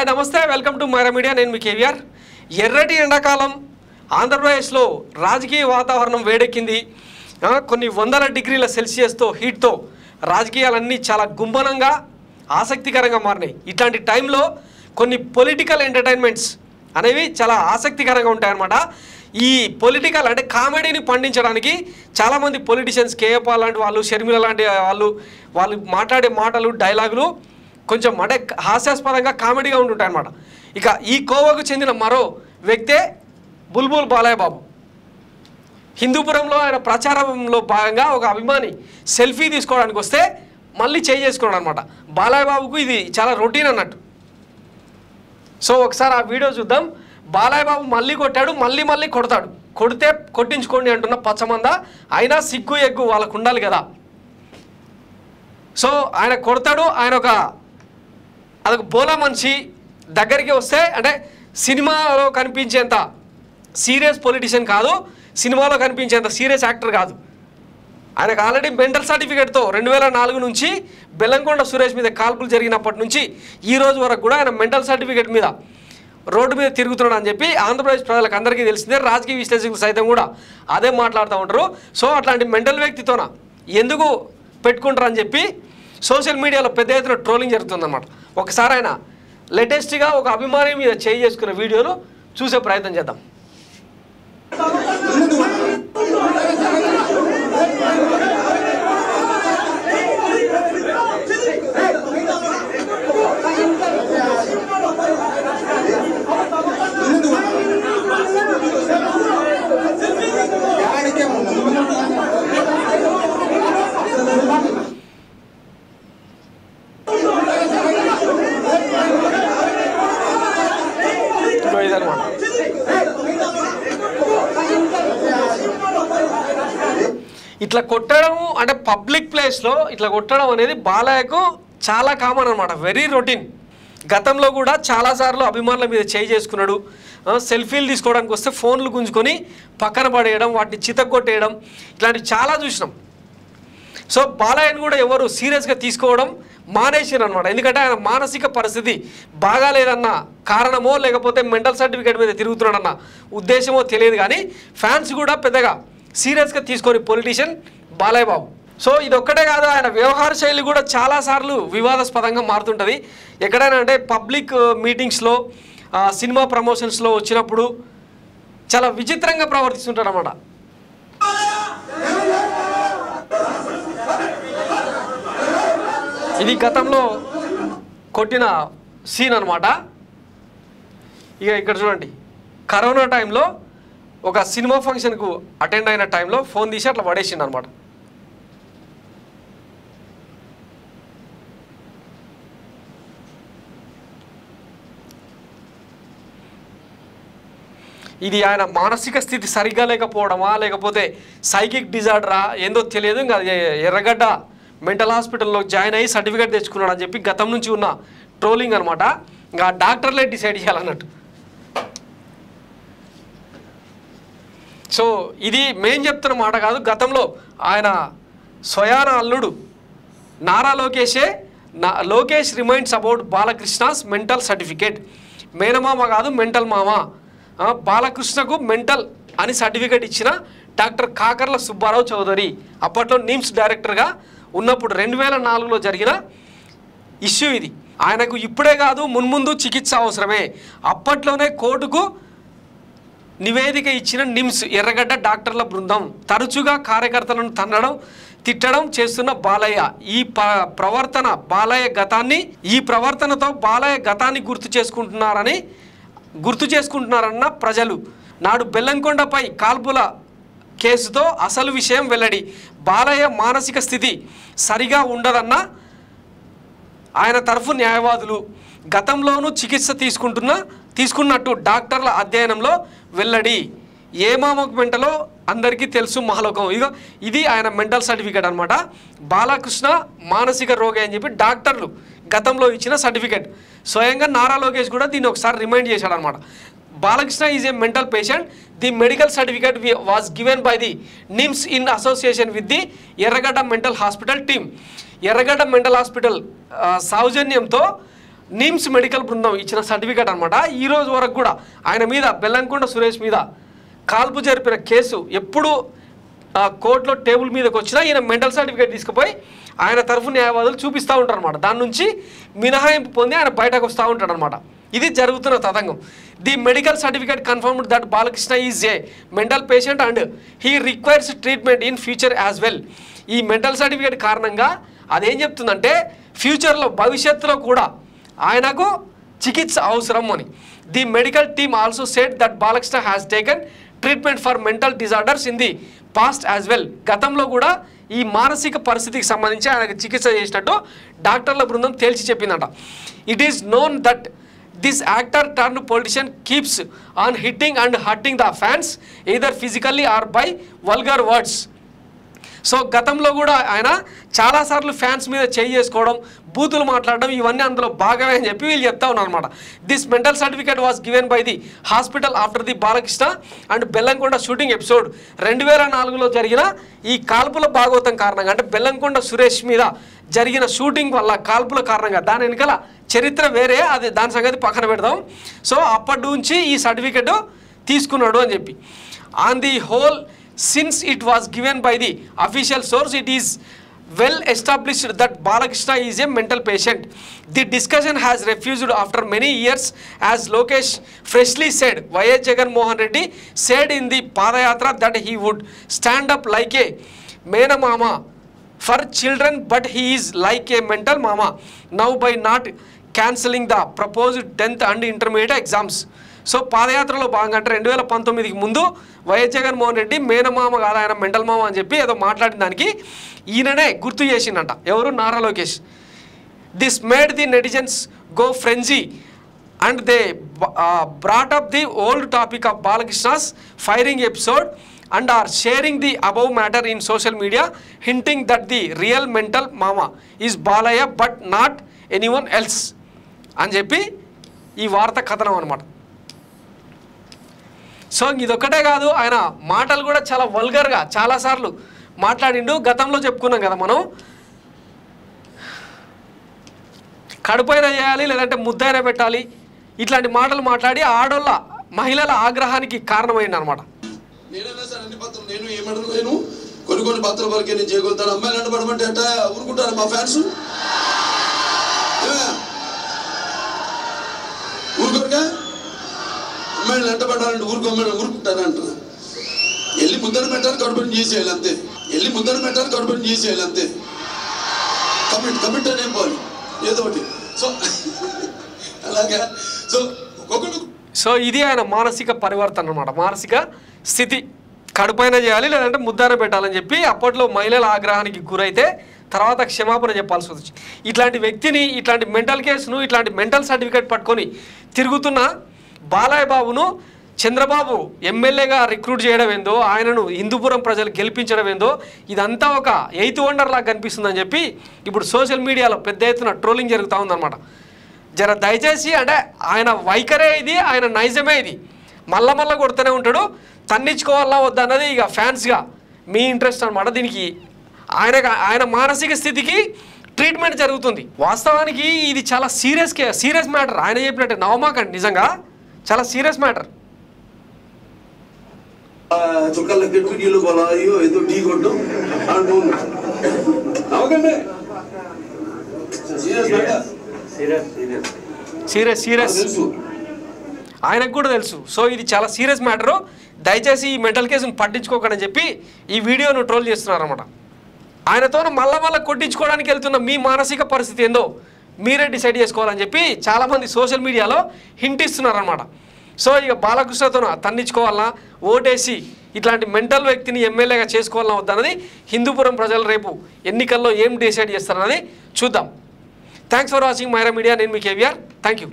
Hi నమస్తే welcome to Myra Media నేను మీ కేవీఆర్ ఎర్రటి ఎండాకాలం ఆంధ్రప్రదేశ్లో రాజకీయ వాతావరణం వేడెక్కింది కొన్ని వందల డిగ్రీల సెల్సియస్తో హీట్తో రాజకీయాలన్నీ చాలా గుంభనంగా ఆసక్తికరంగా మారినాయి ఇట్లాంటి టైంలో కొన్ని పొలిటికల్ ఎంటర్టైన్మెంట్స్ అనేవి చాలా ఆసక్తికరంగా ఉంటాయన్నమాట ఈ పొలిటికల్ అంటే కామెడీని పండించడానికి చాలామంది పొలిటిషియన్స్ కేఏ పాల్ లాంటి వాళ్ళు షర్మిల లాంటి వాళ్ళు మాట్లాడే మాటలు డైలాగులు కొంచెం అంటే హాస్యాస్పదంగా కామెడీగా ఉంటుంటాయి అన్నమాట ఇక ఈ కోవకు చెందిన మరో వ్యక్తే బుల్బుల్ బాలయ్య బాబు హిందూపురంలో ఆయన ప్రచారంలో భాగంగా ఒక అభిమాని సెల్ఫీ తీసుకోవడానికి వస్తే మళ్ళీ చేసుకున్నాడు అనమాట బాలయ్య బాబుకు ఇది చాలా రొటీన్ అన్నట్టు సో ఒకసారి ఆ వీడియో చూద్దాం బాలయ్య బాబు మళ్ళీ కొట్టాడు మళ్ళీ కొడతాడు కొడితే కొట్టించుకోండి అంటున్న పచ్చమంద అయినా సిగ్గు ఎగ్గు వాళ్ళకు ఉండాలి కదా సో ఆయన కొడతాడు ఆయన అదొక బోలా మనిషి దగ్గరికి వస్తే అంటే సినిమాలో కనిపించేంత సీరియస్ పొలిటీషియన్ కాదు సినిమాలో కనిపించేంత సీరియస్ యాక్టర్ కాదు ఆయనకు ఆల్రెడీ మెంటల్ సర్టిఫికేట్తో 2004 నుంచి బెల్లంకొండ సురేష్ మీద కాల్పులు జరిగినప్పటి నుంచి ఈ రోజు వరకు కూడా ఆయన మెంటల్ సర్టిఫికేట్ మీద రోడ్డు మీద తిరుగుతున్నాడు అని చెప్పి ఆంధ్రప్రదేశ్ ప్రజలకు అందరికీ తెలిసిందే రాజకీయ విశ్లేషకులు సైతం కూడా అదే మాట్లాడుతూ ఉంటారు సో అట్లాంటి మెంటల్ వ్యక్తితోన ఎందుకు పెట్టుకుంటారని చెప్పి సోషల్ మీడియాలో పెద్ద ఎత్తున ట్రోలింగ్ జరుగుతుందన్నమాట ఒకసారి ఆయన లేటెస్ట్గా ఒక అభిమాని మీద చేసుకున్న వీడియోను చూసే ప్రయత్నం చేద్దాం ఇట్లా కొట్టడం అంటే పబ్లిక్ ప్లేస్లో ఇట్లా కొట్టడం అనేది బాలయ్యకు చాలా కామన్ అనమాట వెరీ రొటీన్ గతంలో కూడా చాలాసార్లు అభిమానుల మీద చేసుకున్నాడు సెల్ఫీలు తీసుకోవడానికి వస్తే ఫోన్లు గుంజుకొని పక్కన పడేయడం వాటిని చితగొట్టేయడం ఇట్లాంటివి చాలా చూసినాం సో బాలయ్యను కూడా ఎవరు సీరియస్గా తీసుకోవడం మానేసారు అనమాట ఎందుకంటే ఆయన మానసిక పరిస్థితి బాగాలేదన్న కారణమో లేకపోతే మెంటల్ సర్టిఫికేట్ మీద తిరుగుతున్నాడన్న ఉద్దేశమో తెలియదు కానీ ఫ్యాన్స్ కూడా పెద్దగా సీరియస్గా తీసుకొని పొలిటీషియన్ బాలయ్య బాబు సో ఇది ఒక్కటే కాదు ఆయన వ్యవహార శైలి కూడా చాలాసార్లు వివాదాస్పదంగా మారుతుంటుంది ఎక్కడైనా అంటే పబ్లిక్ మీటింగ్స్లో సినిమా ప్రమోషన్స్లో వచ్చినప్పుడు చాలా విచిత్రంగా ప్రవర్తిస్తుంటాడు అన్నమాట ఇది గతంలో కొట్టిన సీన్ అనమాట ఇక ఇక్కడ చూడండి కరోనా టైంలో ఒక సినిమా ఫంక్షన్కు అటెండ్ అయిన టైంలో ఫోన్ తీసి అట్లా పడేసిండు అనమాట ఇది ఆయన మానసిక స్థితి సరిగ్గా లేకపోవడమా లేకపోతే సైకిక్ డిజార్డరా ఏందో తెలియదు ఇంకా ఎర్రగడ్డ మెంటల్ హాస్పిటల్లో జాయిన్ అయ్యి సర్టిఫికేట్ తెచ్చుకున్నాడు అని చెప్పి గతం నుంచి ఉన్న ట్రోలింగ్ అనమాట ఇంకా డాక్టర్లే డిసైడ్ చేయాలన్నట్టు సో ఇది మేం చెప్తున్న మాట కాదు గతంలో ఆయన స్వయాన అల్లుడు Nara Lokesh reminds about Balakrishna's mental certificate మేనమామ కాదు మెంటల్ మామ బాలకృష్ణకు మెంటల్ అని సర్టిఫికేట్ ఇచ్చిన డాక్టర్ కాకర్ల సుబ్బారావు చౌదరి అప్పట్లో నిమ్స్ డైరెక్టర్గా ఉన్నప్పుడు 2004లో జరిగిన ఇష్యూ ఇది ఆయనకు ఇప్పుడే కాదు మున్ముందు చికిత్స అవసరమే అప్పట్లోనే కోర్టుకు నివేదిక ఇచ్చిన నిమ్స్ ఎర్రగడ్డ డాక్టర్ల బృందం తరచుగా కార్యకర్తలను తిట్టడం చేస్తున్న బాలయ్య ఈ ప్రవర్తనతో బాలయ్య గతాన్ని గుర్తు చేసుకుంటున్నారన్న ప్రజలు నాడు బెల్లంకొండపై కాల్పుల కేసుతో అసలు విషయం వెల్లడి బాలయ్య మానసిక స్థితి సరిగా ఉండదన్న ఆయన తరఫు న్యాయవాదులు గతంలోనూ చికిత్స తీసుకున్నట్టు డాక్టర్ల అధ్యయనంలో వెల్లడి ఏ మామకు మెంటలో అందరికీ తెలుసు మహాలోకం ఇది ఆయన మెంటల్ సర్టిఫికేట్ అనమాట బాలకృష్ణ మానసిక రోగి అని చెప్పి డాక్టర్లు గతంలో ఇచ్చిన సర్టిఫికేట్ స్వయంగా నారా లోకేష్ కూడా దీన్ని ఒకసారి రిమైండ్ చేశాడు అనమాట Balakrishna is a mental patient. The medical certificate was given by the NIMS in association with the Yerragada Mental Hospital team. Yerragada Mental Hospital Saujanyamto NIMS medical బృందం ఇచ్చిన సర్టిఫికేట్ అనమాట. ఈ రోజు వరకు కూడా ఆయన మీద బెల్లంకొండ సురేష్ మీద కాల్పు జరిపిన కేసు ఎప్పుడు కోర్టులో టేబుల్ మీదకి వచ్చినా ఈయన మెంటల్ సర్టిఫికేట్ తీసుకుపోయి ఆయన తరఫు న్యాయవాదులు చూపిస్తూ ఉంటారు అనమాట. దాని నుంచి మినహాయింపు పొంది ఆయన బయటకు వస్తూ ఉంటాడు అనమాట. ఇది జరుగుతున్న తతంగం. The medical certificate confirmed that Balakrishna is a mental patient and he requires treatment in future as well. ఈ మెంటల్ సర్టిఫికేట్ కారణంగా అదేం చెప్తుందంటే ఫ్యూచర్లో భవిష్యత్తులో కూడా ఆయనకు చికిత్స అవసరం అని. The medical team also said that Balakrishna has taken treatment for mental disorders in the past as well. గతంలో కూడా ఈ మానసిక పరిస్థితికి సంబంధించి ఆయనకు చికిత్స చేసినట్టు డాక్టర్ల బృందం తేల్చి చెప్పిందంట. It is known that this actor turn politician keeps on hitting and hurting the fans either physically or by vulgar words. So గతంలో కూడా ఆయన చాలాసార్లు ఫ్యాన్స్ మీద చేసుకోవడం, బూతులు మాట్లాడడం ఇవన్నీ అందులో భాగమే అని చెప్పి వీళ్ళు చెప్తా ఉన్నారు అనమాట. This mental certificate was given by the hospital after the Balakrishna and Bellamkonda shooting episode. 2004లో జరిగిన ఈ కాల్పుల భాగవతం కారణంగా, అంటే బెల్లంకొండ సురేష్ మీద జరిగిన షూటింగ్ వల్ల కాల్పుల కారణంగా, దాని వెనకాల చరిత్ర వేరే, అది దాని సంగతి పక్కన పెడదాం. సో అప్పటి నుంచి ఈ సర్టిఫికేట్ తీసుకున్నాడు అని చెప్పి. On the whole, since it was given by the official source, it is well established that Balakrishna is a mental patient. The discussion has refused after many years, as Lokesh freshly said. Y.S. Jagan Mohan Reddy said in the Padayatra that he would stand up like a Menamama for children, but he is like a mental mama now by not cancelling the proposed 10th and intermediate exams. So పాదయాత్రలో భాగంగా అంటే 2019కి ముందు YS Jaganmohan Reddy మేనమామ కాదు ఆయన mental మామ అని చెప్పి ఏదో మాట్లాడిన దానికి ఈయననే గుర్తు చేసిందంట. ఎవరు? Nara Lokesh. This made the netizens go frenzy and they brought up the old topic of Balakrishna's firing episode and are sharing the above matter in social media, hinting that the real mental mama is Balaya but not anyone else అని చెప్పి ఈ వార్త కథనం అనమాట. So ఇదొక్కటే కాదు, ఆయన మాటలు కూడా చాలా వల్గర్గా చాలాసార్లు మాట్లాడిండు. గతంలో చెప్పుకున్నాం కదా మనం, కడుపైన చేయాలి లేదంటే ముద్దైనా పెట్టాలి ఇట్లాంటి మాటలు మాట్లాడి ఆడోళ్ళ మహిళల ఆగ్రహానికి కారణమైంది అనమాట. నేను ఏమడలేను, కొన్ని పత్రాల వరకే నేను చేయగలుగుతాను. అమ్మాయిలు అంటే పడమంటే అట్ట ఊరుకుంటారు మా ఫ్యాన్స్, ఊరుకోరుగా. అమ్మాయిలు ఎంట పడాలంటే ఊరుకుంటారు అంటారు. వెళ్ళి ముద్దను పెట్టాలి, కడుపుని చేసేయాలి అంతే. వెళ్ళి ముద్దను పెట్టాలి, కడుపుని చేసేయాలి అంతే. కమిట్ అనే పోవాలి ఏదో ఒకటి. సో అలాగా సో ఇది ఆయన మానసిక పరివర్తన అనమాట, మానసిక స్థితి. కడుపైన చేయాలి లేదంటే ముద్దాన పెట్టాలని చెప్పి అప్పట్లో మహిళల ఆగ్రహానికి గురైతే తర్వాత క్షమాపణ చెప్పాల్సి వచ్చింది. ఇట్లాంటి వ్యక్తిని, ఇట్లాంటి మెంటల్ కేసును, ఇట్లాంటి మెంటల్ సర్టిఫికేట్ పట్టుకొని తిరుగుతున్న బాలయ్య బాబును చంద్రబాబు ఎమ్మెల్యేగా రిక్రూట్ చేయడం ఏందో, ఆయనను హిందూపురం ప్రజలు గెలిపించడం ఏందో, ఇదంతా ఒక ఎయిత్ వండర్ లాగా కనిపిస్తుందని చెప్పి ఇప్పుడు సోషల్ మీడియాలో పెద్ద ఎత్తున ట్రోలింగ్ జరుగుతూ ఉందన్నమాట. జర దయచేసి, అంటే ఆయన వైఖరే ఇది, ఆయన నైజమే ఇది, మళ్ళా కొడుతూనే ఉంటాడు. తన్నించుకోవాలా వద్దన్నది ఇక ఫ్యాన్స్గా మీ ఇంట్రెస్ట్ అనమాట. దీనికి ఆయన మానసిక స్థితికి ట్రీట్మెంట్ జరుగుతుంది. వాస్తవానికి ఇది చాలా సీరియస్ మ్యాటర్. ఆయన చెప్పినట్టే నవమాకండి, నిజంగా చాలా సీరియస్ మ్యాటర్. సీరియస్ ఆయనకు కూడా తెలుసు. సో ఇది చాలా సీరియస్ మ్యాటరు. దయచేసి ఈ మెంటల్ కేసును పట్టించుకోకని చెప్పి ఈ వీడియోను ట్రోల్ చేస్తున్నారు అనమాట. ఆయనతో మళ్ళా కొట్టించుకోవడానికి వెళ్తున్న మీ మానసిక పరిస్థితి ఏందో మీరే డిసైడ్ చేసుకోవాలని చెప్పి చాలామంది సోషల్ మీడియాలో హింట్ ఇస్తున్నారనమాట. సో ఇక బాలకృష్ణతో తన్నించుకోవాలన్నా, ఓటేసి ఇట్లాంటి మెంటల్ వ్యక్తిని ఎమ్మెల్యేగా చేసుకోవాలన్నా వద్దన్నది హిందూపురం ప్రజలు రేపు ఎన్నికల్లో ఏం డిసైడ్ చేస్తారన్నది చూద్దాం. Thanks for watching Myra Media. నేను మీ కేవీఆర్. Thank you.